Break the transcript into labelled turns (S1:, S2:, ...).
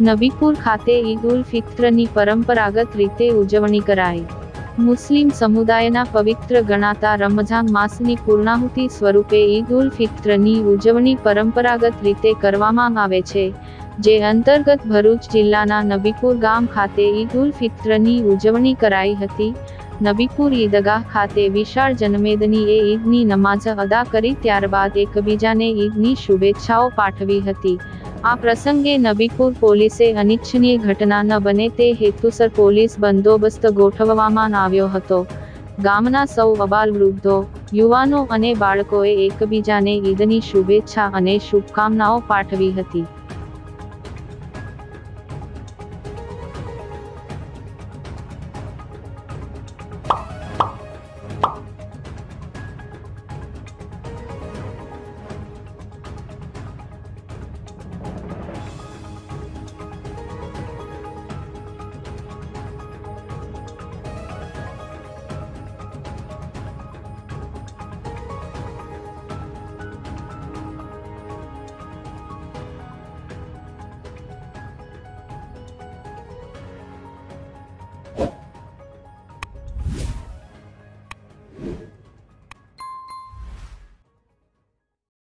S1: નબીપુર ખાતે ઈદ ઉલ ફિત્રની પરંપરાગત રીતે ઉજવણી કરાઈ। મુસ્લિમ સમુદાયના પવિત્ર ગણાતા રમઝાન માસની પૂર્ણાહુતિ સ્વરૂપે ઈદ ઉલ ફિત્રની ઉજવણી પરંપરાગત રીતે કરવામાં આવે છે, જે અંતર્ગત ભરૂચ જિલ્લાના નબીપુર ગામ ખાતે ઈદ ઉલ ફિત્રની ઉજવણી કરાઈ હતી। નબીપુર ઈદગાહ ખાતે વિશાળ જનમેદનીએ ઈદની નમાઝ અદા કરી ત્યારબાદ એકબીજાને ઈદની શુભેચ્છાઓ પાઠવી હતી। આ પ્રસંગે નબીપુર પોલીસે અનિચ્છનીય ઘટના ન બને તે હેતુસર પોલીસ બંદોબસ્ત ગોઠવવામાં આવ્યો હતો। ગામના સૌ અબાલવૃદ્ધો, યુવાનો અને બાળકોએ એકબીજાને ઈદની શુભેચ્છા અને શુભકામનાઓ પાઠવી હતી।